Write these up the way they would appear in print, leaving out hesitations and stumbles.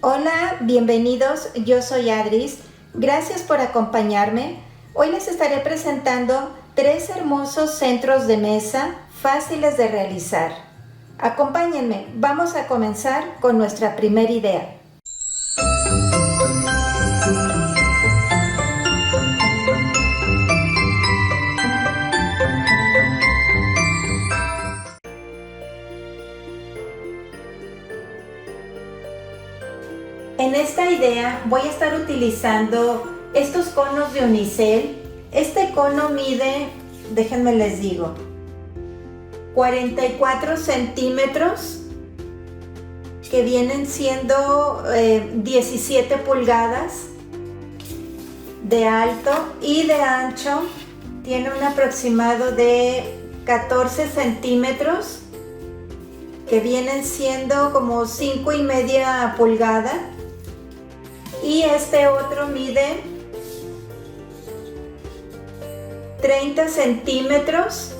Hola, bienvenidos, yo soy Adris. Gracias por acompañarme. Hoy les estaré presentando 3 hermosos centros de mesa fáciles de realizar. Acompáñenme, vamos a comenzar con nuestra primera idea. En esta idea voy a estar utilizando estos conos de unicel. Este cono mide, déjenme les digo, 44 centímetros, que vienen siendo 17 pulgadas de alto, y de ancho tiene un aproximado de 14 centímetros, que vienen siendo como 5,5 pulgadas. Y este otro mide 30 centímetros,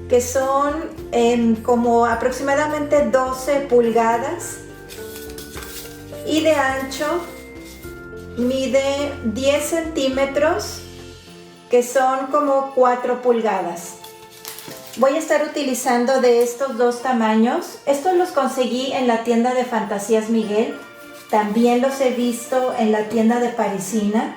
que son como aproximadamente 12 pulgadas. Y de ancho mide 10 centímetros, que son como 4 pulgadas. Voy a estar utilizando de estos dos tamaños. Estos los conseguí en la tienda de Fantasías Miguel. También los he visto en la tienda de Parisina.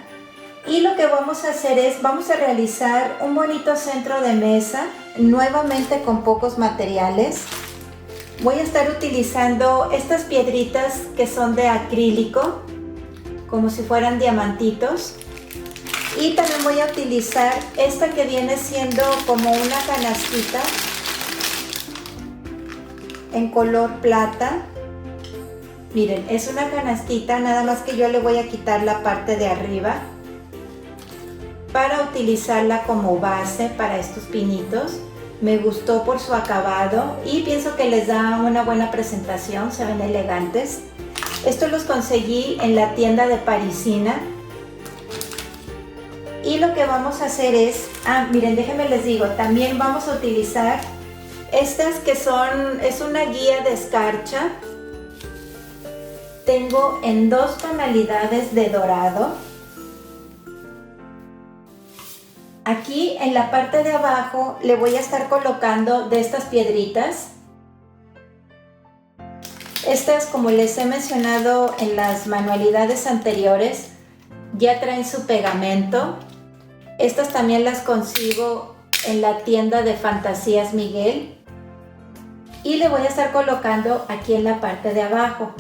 Y lo que vamos a hacer es, vamos a realizar un bonito centro de mesa, nuevamente con pocos materiales. Voy a estar utilizando estas piedritas que son de acrílico, como si fueran diamantitos. Y también voy a utilizar esta que viene siendo como una canastita en color plata. Miren, es una canastita, nada más que yo le voy a quitar la parte de arriba para utilizarla como base para estos pinitos. Me gustó por su acabado y pienso que les da una buena presentación, se ven elegantes. Estos los conseguí en la tienda de Parisina. Y lo que vamos a hacer es, miren, déjenme les digo, también vamos a utilizar estas que es una guía de escarcha. Tengo en 2 tonalidades de dorado. Aquí en la parte de abajo le voy a estar colocando de estas piedritas. Estas, como les he mencionado en las manualidades anteriores, ya traen su pegamento. Estas también las consigo en la tienda de Fantasías Miguel. Y le voy a estar colocando aquí en la parte de abajo.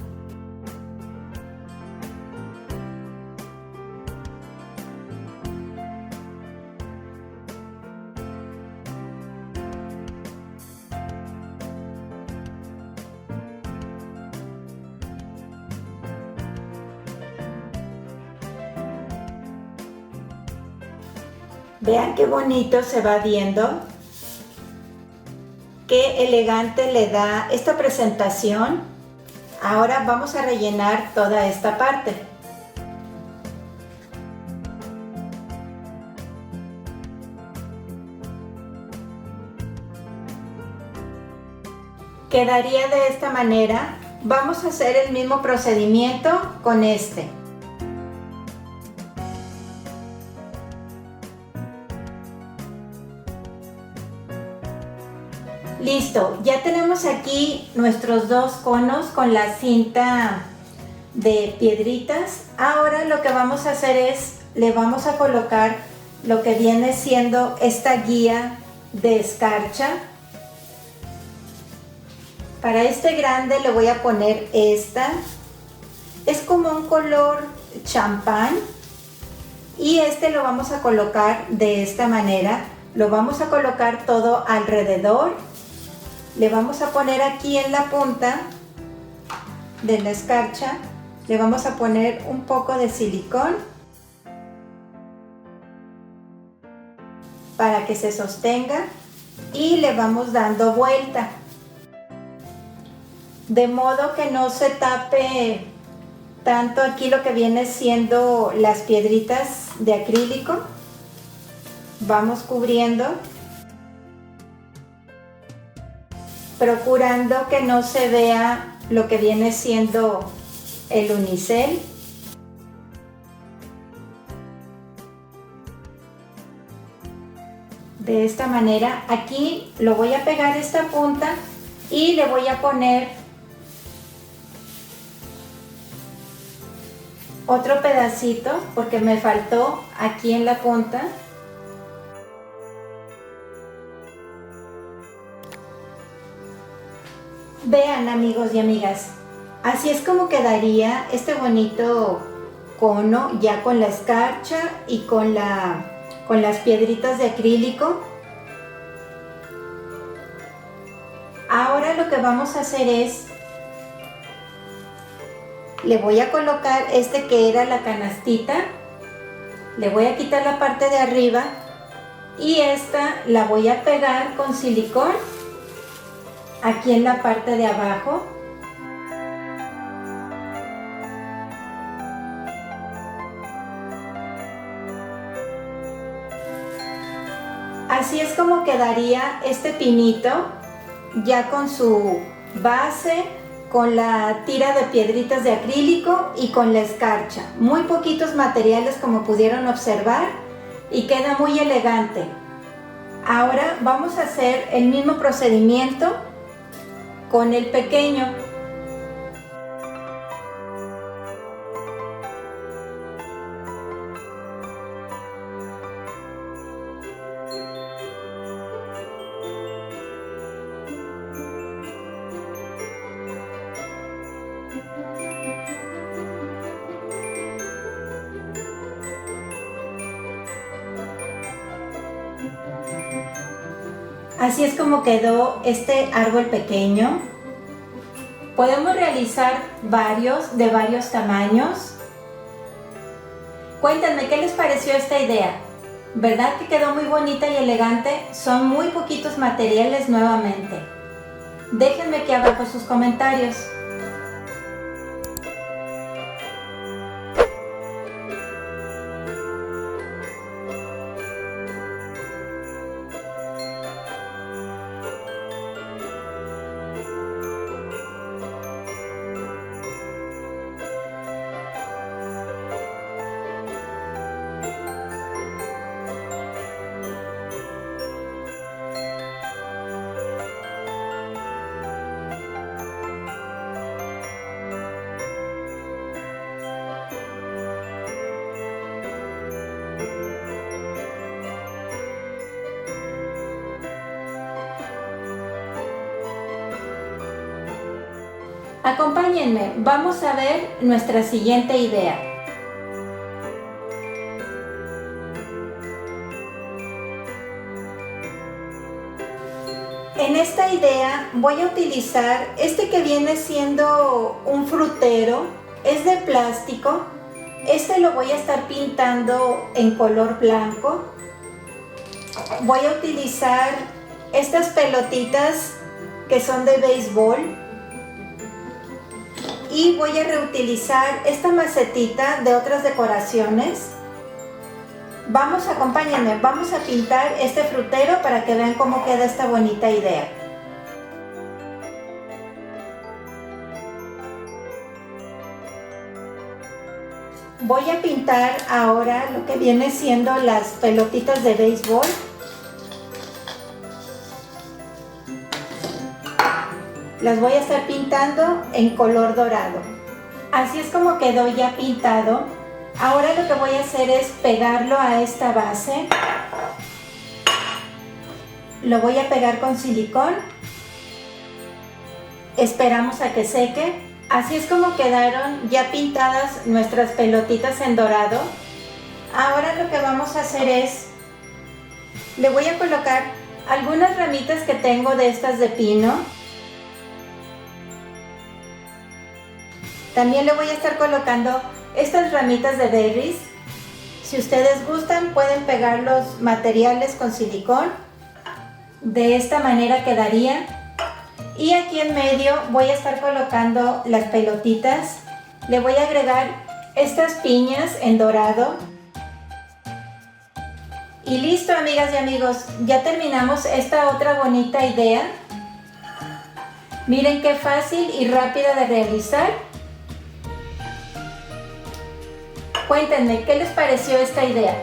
Vean qué bonito se va viendo, qué elegante le da esta presentación. Ahora vamos a rellenar toda esta parte. Quedaría de esta manera. Vamos a hacer el mismo procedimiento con este. Listo, ya tenemos aquí nuestros 2 conos con la cinta de piedritas. Ahora lo que vamos a hacer es, le vamos a colocar lo que viene siendo esta guía de escarcha. Para este grande le voy a poner esta. Es como un color champán. Y este lo vamos a colocar de esta manera. Lo vamos a colocar todo alrededor. Le vamos a poner aquí en la punta de la escarcha, le vamos a poner un poco de silicón para que se sostenga y le vamos dando vuelta, de modo que no se tape tanto aquí lo que viene siendo las piedritas de acrílico. Vamos cubriendo, procurando que no se vea lo que viene siendo el unicel. De esta manera, aquí lo voy a pegar esta punta y le voy a poner otro pedacito porque me faltó aquí en la punta. Vean, amigos y amigas, así es como quedaría este bonito cono ya con la escarcha y con las piedritas de acrílico. Ahora lo que vamos a hacer es, le voy a colocar este que era la canastita, le voy a quitar la parte de arriba y esta la voy a pegar con silicón aquí en la parte de abajo. Así es como quedaría este pinito, ya con su base, con la tira de piedritas de acrílico y con la escarcha. Muy poquitos materiales como pudieron observar y queda muy elegante. Ahora vamos a hacer el mismo procedimiento con el pequeño. Así es como quedó este árbol pequeño. Podemos realizar varios de varios tamaños. Cuéntenme qué les pareció esta idea. ¿Verdad que quedó muy bonita y elegante? Son muy poquitos materiales nuevamente. Déjenme aquí abajo sus comentarios. Acompáñenme, vamos a ver nuestra siguiente idea. En esta idea voy a utilizar este que viene siendo un frutero, es de plástico. Este lo voy a estar pintando en color blanco. Voy a utilizar estas pelotitas que son de béisbol. Y voy a reutilizar esta macetita de otras decoraciones. Acompáñenme, vamos a pintar este frutero para que vean cómo queda esta bonita idea. Voy a pintar ahora lo que viene siendo las pelotitas de béisbol. Las voy a estar pintando en color dorado. Así es como quedó ya pintado. Ahora lo que voy a hacer es pegarlo a esta base. Lo voy a pegar con silicón. Esperamos a que seque. Así es como quedaron ya pintadas nuestras pelotitas en dorado. Ahora lo que vamos a hacer es, le voy a colocar algunas ramitas que tengo de estas de pino. También le voy a estar colocando estas ramitas de berries. Si ustedes gustan, pueden pegar los materiales con silicón. De esta manera quedaría. Y aquí en medio voy a estar colocando las pelotitas. Le voy a agregar estas piñas en dorado. Y listo, amigas y amigos, ya terminamos esta otra bonita idea. Miren qué fácil y rápida de realizar. Cuéntenme, ¿qué les pareció esta idea?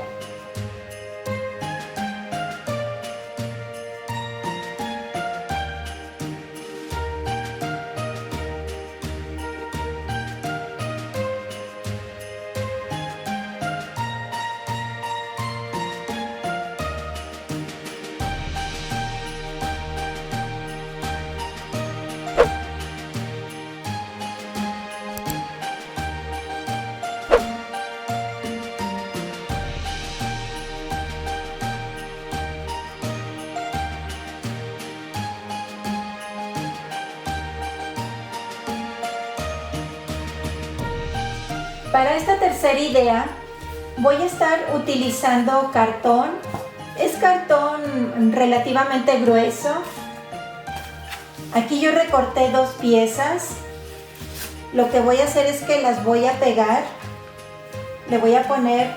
Para esta tercera idea voy a estar utilizando cartón. Es cartón relativamente grueso. Aquí yo recorté 2 piezas. Lo que voy a hacer es que las voy a pegar. Le voy a poner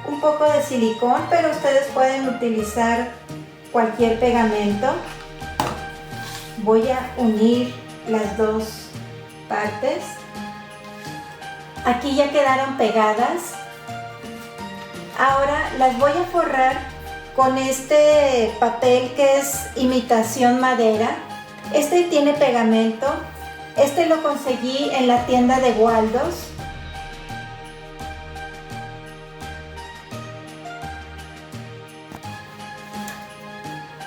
un poco de silicón, pero ustedes pueden utilizar cualquier pegamento. Voy a unir las 2 partes. Aquí ya quedaron pegadas. Ahora las voy a forrar con este papel que es imitación madera. Este tiene pegamento. Este lo conseguí en la tienda de Waldos.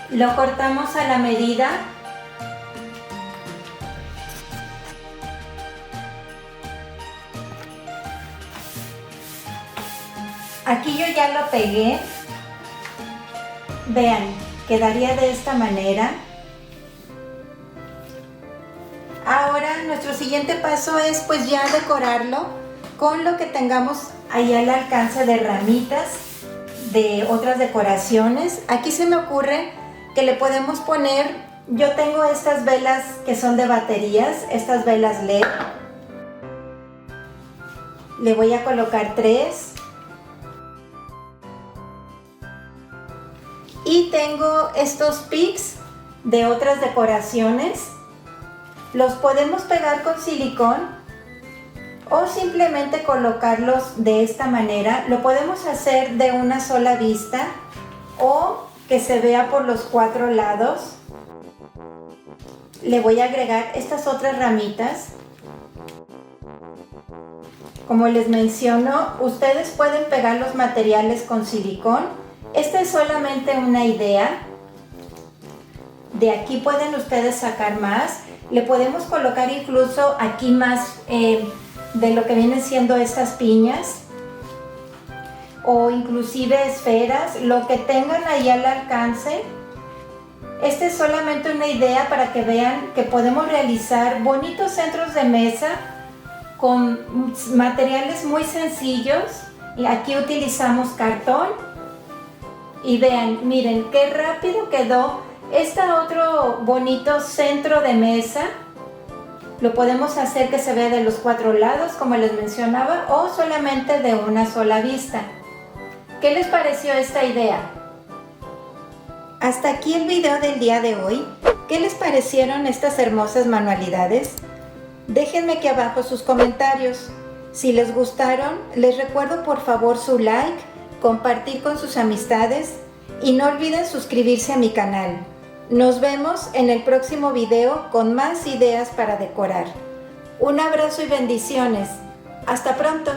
Lo cortamos a la medida. Aquí yo ya lo pegué. Vean, quedaría de esta manera. Ahora nuestro siguiente paso es pues ya decorarlo con lo que tengamos ahí al alcance de ramitas, de otras decoraciones. Aquí se me ocurre que le podemos poner, yo tengo estas velas que son de baterías, estas velas LED. Le voy a colocar 3. Y tengo estos pics de otras decoraciones. Los podemos pegar con silicón o simplemente colocarlos de esta manera. Lo podemos hacer de una sola vista o que se vea por los 4 lados. Le voy a agregar estas otras ramitas. Como les menciono, ustedes pueden pegar los materiales con silicón. Esta es solamente una idea. De aquí pueden ustedes sacar más. Le podemos colocar incluso aquí más de lo que vienen siendo estas piñas. O inclusive esferas, lo que tengan ahí al alcance. Esta es solamente una idea para que vean que podemos realizar bonitos centros de mesa con materiales muy sencillos. Y aquí utilizamos cartón. Y vean, miren qué rápido quedó este otro bonito centro de mesa. Lo podemos hacer que se vea de los 4 lados, como les mencionaba, o solamente de una sola vista. ¿Qué les pareció esta idea? Hasta aquí el video del día de hoy. ¿Qué les parecieron estas hermosas manualidades? Déjenme aquí abajo sus comentarios. Si les gustaron, les recuerdo por favor su like, compartir con sus amistades y no olviden suscribirse a mi canal. Nos vemos en el próximo video con más ideas para decorar. Un abrazo y bendiciones. ¡Hasta pronto!